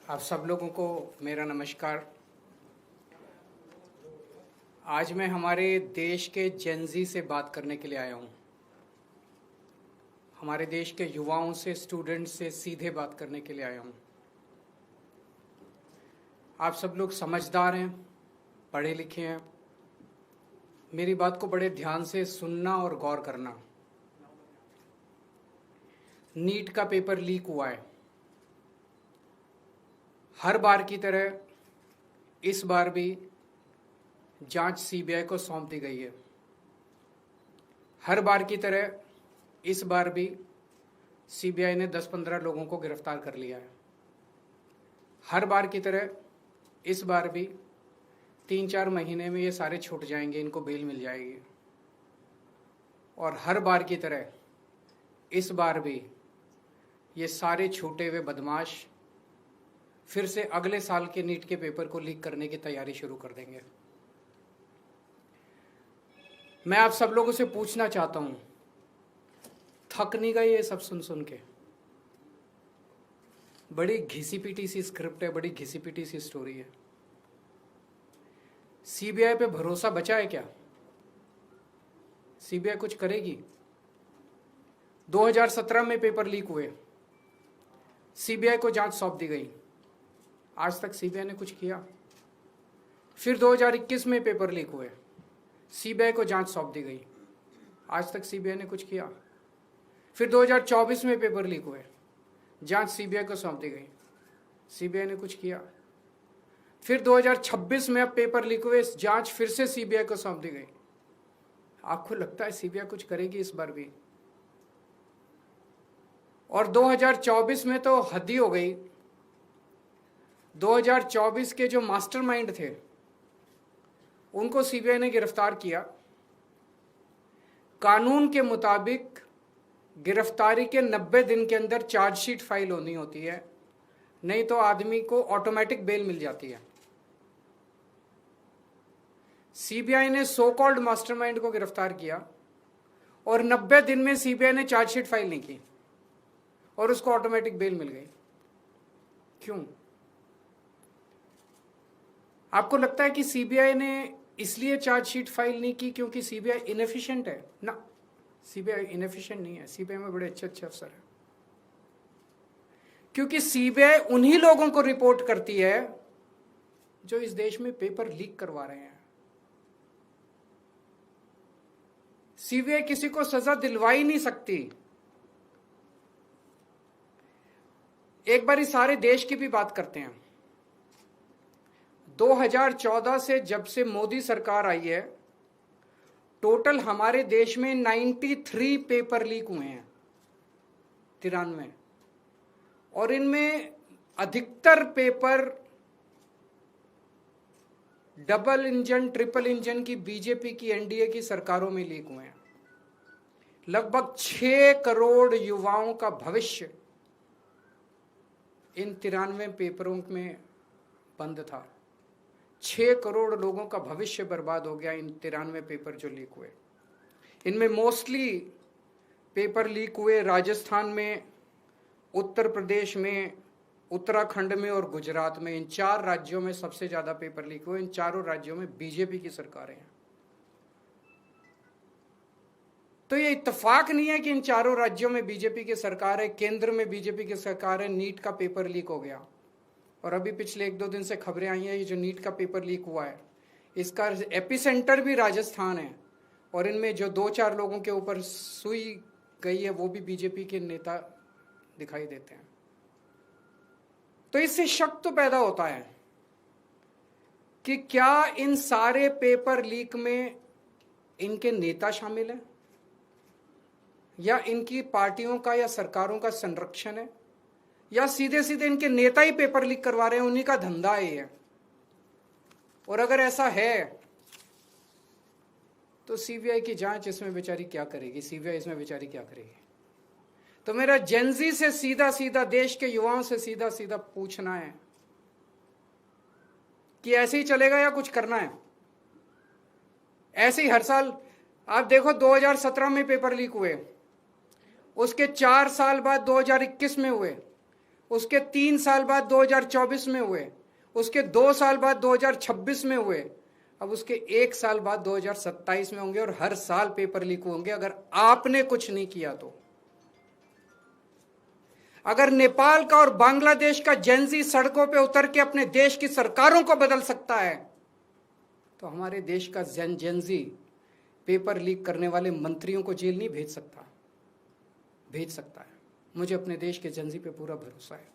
आप सब लोगों को मेरा नमस्कार। आज मैं हमारे देश के जेनजी से बात करने के लिए आया हूँ। हमारे देश के युवाओं से, स्टूडेंट्स से सीधे बात करने के लिए आया हूँ। आप सब लोग समझदार हैं, पढ़े लिखे हैं। मेरी बात को बड़े ध्यान से सुनना और गौर करना। नीट का पेपर लीक हुआ है। हर बार की तरह इस बार भी जांच सीबीआई को सौंप दी गई है। हर बार की तरह इस बार भी सीबीआई ने 10-15 लोगों को गिरफ्तार कर लिया है। हर बार की तरह इस बार भी 3-4 महीने में ये सारे छूट जाएंगे, इनको बेल मिल जाएगी। और हर बार की तरह इस बार भी ये सारे छूटे हुए बदमाश फिर से अगले साल के नीट के पेपर को लीक करने की तैयारी शुरू कर देंगे। मैं आप सब लोगों से पूछना चाहता हूं, थक नहीं गए ये सब सुन सुन के? बड़ी घिसी पिटी सी स्क्रिप्ट है, बड़ी घिसी पिटी सी स्टोरी है। सीबीआई पे भरोसा बचा है क्या? सीबीआई कुछ करेगी? 2017 में पेपर लीक हुए, सीबीआई को जांच सौंप दी गई। आज तक सीबीआई ने कुछ किया? फिर 2021 में पेपर लीक हुए, सीबीआई को जांच सौंप दी गई। आज तक सीबीआई ने कुछ किया? फिर 2024 में पेपर लीक हुए, जांच सीबीआई को सौंप दी गई। सीबीआई ने कुछ किया? फिर 2026 में अब पेपर लीक हुए, जांच फिर से सीबीआई को सौंप दी गई। आपको लगता है सीबीआई कुछ करेगी इस बार भी? और 2024 में तो हद ही हो गई। 2024 के जो मास्टरमाइंड थे उनको सीबीआई ने गिरफ्तार किया। कानून के मुताबिक गिरफ्तारी के 90 दिन के अंदर चार्जशीट फाइल होनी होती है, नहीं तो आदमी को ऑटोमेटिक बेल मिल जाती है। सीबीआई ने सो कॉल्ड मास्टरमाइंड को गिरफ्तार किया और 90 दिन में सीबीआई ने चार्जशीट फाइल नहीं की और उसको ऑटोमेटिक बेल मिल गई। क्यों? आपको लगता है कि सीबीआई ने इसलिए चार्जशीट फाइल नहीं की क्योंकि सीबीआई इनएफिशिएंट है? ना, सीबीआई इनएफिशिएंट नहीं है। सीबीआई में बड़े अच्छे अच्छे अफसर हैं। क्योंकि सीबीआई उन्हीं लोगों को रिपोर्ट करती है जो इस देश में पेपर लीक करवा रहे हैं। सीबीआई किसी को सजा दिलवा ही नहीं सकती। एक बार इस सारे देश की भी बात करते हैं। 2014 से जब से मोदी सरकार आई है, टोटल हमारे देश में 93 पेपर लीक हुए हैं, 93। और इनमें अधिकतर paper double engine, triple engine की बीजेपी की, एनडीए की सरकारों में लीक हुए हैं। लगभग 6 करोड़ युवाओं का भविष्य इन 93 पेपरों में बंद था। 6 करोड़ लोगों का भविष्य बर्बाद हो गया इन 93 पेपर जो लीक हुए। इनमें मोस्टली पेपर लीक हुए राजस्थान में, उत्तर प्रदेश में, उत्तराखंड में और गुजरात में। इन 4 राज्यों में सबसे ज्यादा पेपर लीक हुए। इन चारों राज्यों में बीजेपी की सरकारें हैं। तो ये इत्तेफाक नहीं है कि इन चारों राज्यों में बीजेपी की सरकार है, केंद्र में बीजेपी की सरकार है, नीट का पेपर लीक हो गया। और अभी पिछले 1-2 दिन से खबरें आई हैं, ये जो नीट का पेपर लीक हुआ है इसका एपिसेंटर भी राजस्थान है। और इनमें जो 2-4 लोगों के ऊपर सुई गई है वो भी बीजेपी के नेता दिखाई देते हैं। तो इससे शक तो पैदा होता है कि क्या इन सारे पेपर लीक में इनके नेता शामिल हैं या इनकी पार्टियों का या सरकारों का संरक्षण है, या सीधे सीधे इनके नेता ही पेपर लीक करवा रहे हैं, उन्हीं का धंधा है। और अगर ऐसा है तो सीबीआई की जांच इसमें बेचारी क्या करेगी? सीबीआई इसमें बेचारी क्या करेगी? तो मेरा जेनजी से सीधा सीधा, देश के युवाओं से सीधा सीधा पूछना है कि ऐसे ही चलेगा या कुछ करना है? ऐसे ही हर साल आप देखो, 2017 में पेपर लीक हुए, उसके 4 साल बाद 2021 में हुए, उसके 3 साल बाद 2024 में हुए, उसके 2 साल बाद 2026 में हुए, अब उसके 1 साल बाद 2027 में होंगे, और हर साल पेपर लीक होंगे अगर आपने कुछ नहीं किया तो। अगर नेपाल का और बांग्लादेश का जेनजी सड़कों पे उतर के अपने देश की सरकारों को बदल सकता है, तो हमारे देश का जेनजी पेपर लीक करने वाले मंत्रियों को जेल नहीं भेज सकता? भेज सकता है। मुझे अपने देश के जेनजी पे पूरा भरोसा है।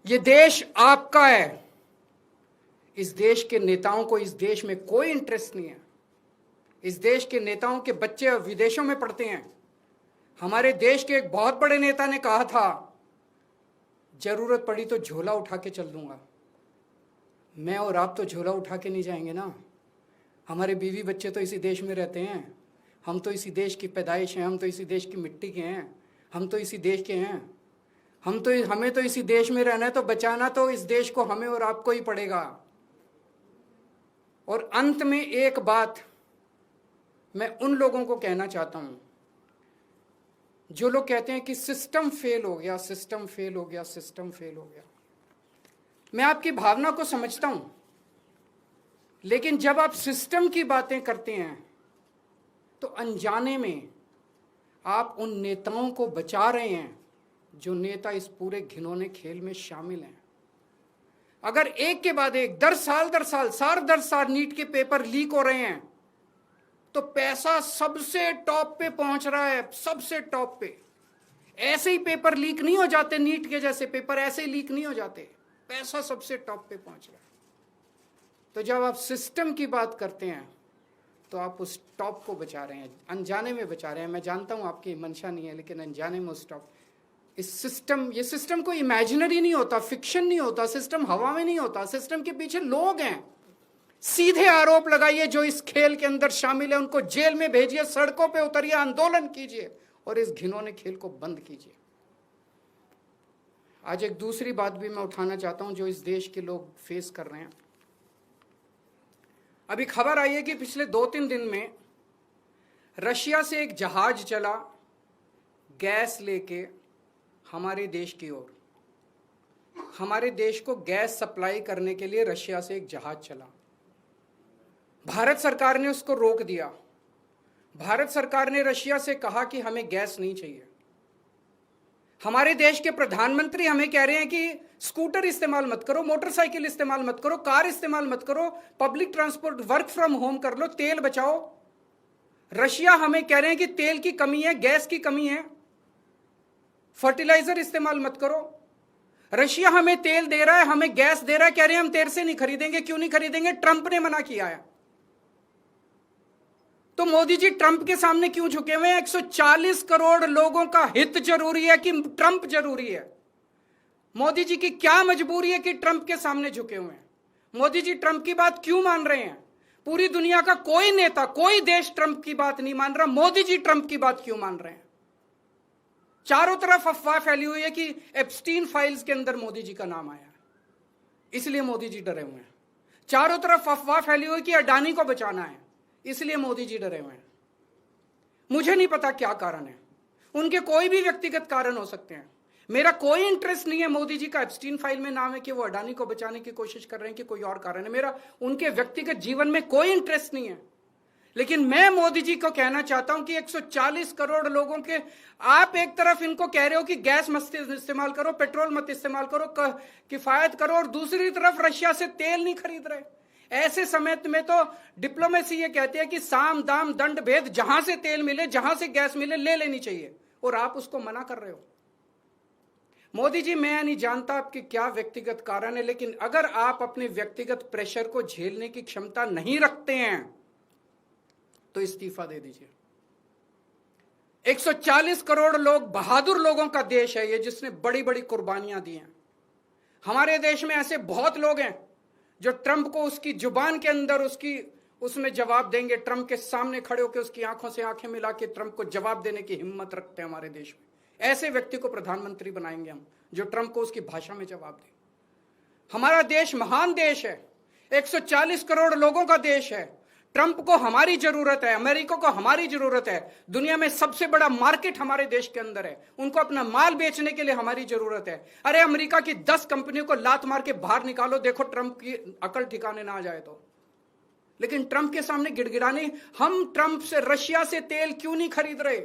ये देश आपका है। इस देश के नेताओं को इस देश में कोई इंटरेस्ट नहीं है। इस देश के नेताओं के बच्चे विदेशों में पढ़ते हैं। हमारे देश के एक बहुत बड़े नेता ने कहा था, जरूरत पड़ी तो झोला उठा के चल दूंगा। मैं और आप तो झोला उठा के नहीं जाएंगे ना। हमारे बीवी बच्चे तो इसी देश में रहते हैं। हम तो इसी देश की पैदाइश हैं, हम तो इसी देश की मिट्टी के हैं, हम तो इसी देश के हैं। हमें तो इसी देश में रहना है, तो बचाना तो इस देश को हमें और आपको ही पड़ेगा। और अंत में एक बात मैं उन लोगों को कहना चाहता हूं जो लोग कहते हैं कि सिस्टम फेल हो गया, सिस्टम फेल हो गया, सिस्टम फेल हो गया। मैं आपकी भावना को समझता हूं, लेकिन जब आप सिस्टम की बातें करते हैं तो अनजाने में आप उन नेताओं को बचा रहे हैं जो नेता इस पूरे घिनौने खेल में शामिल हैं। अगर एक के बाद एक दर साल नीट के पेपर लीक हो रहे हैं, तो पैसा सबसे टॉप पे पहुंच रहा है, सबसे टॉप पे। ऐसे ही पेपर लीक नहीं हो जाते, नीट के जैसे पेपर ऐसे ही लीक नहीं हो जाते, पैसा सबसे टॉप पे पहुंच रहा है। तो जब आप सिस्टम की बात करते हैं तो आप उस टॉप को बचा रहे हैं, अनजाने में बचा रहे हैं। मैं जानता हूं आपकी मंशा नहीं है, लेकिन अनजाने में उस टॉप, ये सिस्टम कोई इमेजिनरी नहीं होता, फिक्शन नहीं होता, सिस्टम हवा में नहीं होता। सिस्टम के पीछे लोग हैं। सीधे आरोप लगाइए जो इस खेल के अंदर शामिल है, उनको जेल में भेजिए, सड़कों पे उतरिए, आंदोलन कीजिए और इस घिनौने खेल को बंद कीजिए। आज एक दूसरी बात भी मैं उठाना चाहता हूं जो इस देश के लोग फेस कर रहे हैं। अभी खबर आई है कि पिछले 2-3 दिन में रशिया से एक जहाज चला गैस लेके हमारे देश की ओर। हमारे देश को गैस सप्लाई करने के लिए रशिया से एक जहाज चला। भारत सरकार ने उसको रोक दिया। भारत सरकार ने रशिया से कहा कि हमें गैस नहीं चाहिए। हमारे देश के प्रधानमंत्री हमें कह रहे हैं कि स्कूटर इस्तेमाल मत करो, मोटरसाइकिल इस्तेमाल मत करो, कार इस्तेमाल मत करो, public transport, work from home कर लो, तेल बचाओ। रशिया हमें कह रहे हैं कि तेल की कमी है, गैस की कमी है, फर्टिलाइजर इस्तेमाल मत करो। रशिया हमें तेल दे रहा है, हमें गैस दे रहा है, कह रहे हैं हम तेरे से नहीं खरीदेंगे। क्यों नहीं खरीदेंगे? ट्रंप ने मना किया है। तो मोदी जी ट्रंप के सामने क्यों झुके हुए हैं? 140 करोड़ लोगों का हित जरूरी है कि ट्रंप जरूरी है? मोदी जी की क्या मजबूरी है कि ट्रंप के सामने झुके हुए हैं? मोदी जी ट्रंप की बात क्यों मान रहे हैं? पूरी दुनिया का कोई नेता, कोई देश ट्रंप की बात नहीं मान रहा, मोदी जी ट्रंप की बात क्यों मान रहे हैं? चारों तरफ अफवाह फैली हुई है कि एप्स्टीन फाइल्स के अंदर मोदी जी का नाम आया, इसलिए मोदी जी डरे हुए हैं। चारों तरफ अफवाह फैली हुई कि अडानी को बचाना है, इसलिए मोदी जी डरे हुए हैं। मुझे नहीं पता क्या कारण है, उनके कोई भी व्यक्तिगत कारण हो सकते हैं। मेरा कोई इंटरेस्ट नहीं है मोदी जी का एप्स्टीन फाइल में नाम है कि वो अडानी को बचाने की कोशिश कर रहे हैं कि कोई और कारण है। मेरा उनके व्यक्तिगत जीवन में कोई इंटरेस्ट नहीं है। लेकिन मैं मोदी जी को कहना चाहता हूं कि 140 करोड़ लोगों के, आप एक तरफ इनको कह रहे हो कि गैस मत इस्तेमाल करो, पेट्रोल मत इस्तेमाल करो, किफायत करो, और दूसरी तरफ रशिया से तेल नहीं खरीद रहे। ऐसे समय में तो डिप्लोमेसी ये कहती है कि साम दाम दंड भेद, जहां से तेल मिले, जहां से गैस मिले, ले लेनी चाहिए, और आप उसको मना कर रहे हो। मोदी जी, मैं नहीं जानता आपके क्या व्यक्तिगत कारण है, लेकिन अगर आप अपने व्यक्तिगत प्रेशर को झेलने की क्षमता नहीं रखते हैं तो इस्तीफा दे दीजिए। 140 करोड़ लोग, बहादुर लोगों का देश है ये, जिसने बड़ी बड़ी कुर्बानियां दी हैं। हमारे देश में ऐसे बहुत लोग हैं जो ट्रंप को उसकी जुबान के अंदर उसमें जवाब देंगे, ट्रंप के सामने खड़े होकर उसकी आंखों से आंखें मिला के ट्रंप को जवाब देने की हिम्मत रखते हैं हमारे देश में। ऐसे व्यक्ति को प्रधानमंत्री बनाएंगे हम, जो ट्रंप को उसकी भाषा में जवाब दे। हमारा देश महान देश है, 140 करोड़ लोगों का देश है। ट्रंप को हमारी जरूरत है, अमेरिका को हमारी जरूरत है, दुनिया में सबसे बड़ा मार्केट हमारे देश के अंदर है, उनको अपना माल बेचने के लिए हमारी जरूरत है। अरे अमेरिका की 10 कंपनियों को लात मार के बाहर निकालो, देखो ट्रंप की अकल ठिकाने ना आ जाए तो। लेकिन ट्रंप के सामने गिड़गिड़ाने, हम ट्रंप से, रशिया से तेल क्यों नहीं खरीद रहे?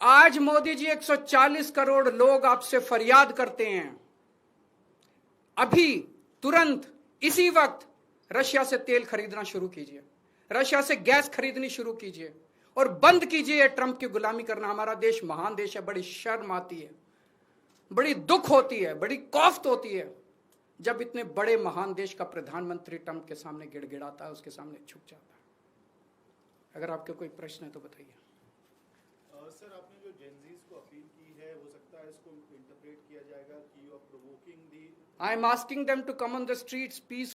आज मोदी जी 140 करोड़ लोग आपसे फरियाद करते हैं, अभी तुरंत इसी वक्त रशिया से तेल खरीदना शुरू कीजिए, रशिया से गैस खरीदनी शुरू कीजिए और बंद कीजिए ट्रंप की गुलामी करना। हमारा देश महान देश है, बड़ी शर्म आती है, बड़ी दुख होती है, बड़ी कौफ्त होती है जब इतने बड़े महान देश का प्रधानमंत्री ट्रंप के सामने गिड़गिड़ाता है, उसके सामने झुक जाता है। अगर आपके कोई प्रश्न है तो बताइए। सर, आपने जो जेनजीज को अपील की है, हो सकता है इसको इंटरप्रेट किया जाएगा कि you are provoking the. I am asking them to come on the streets piece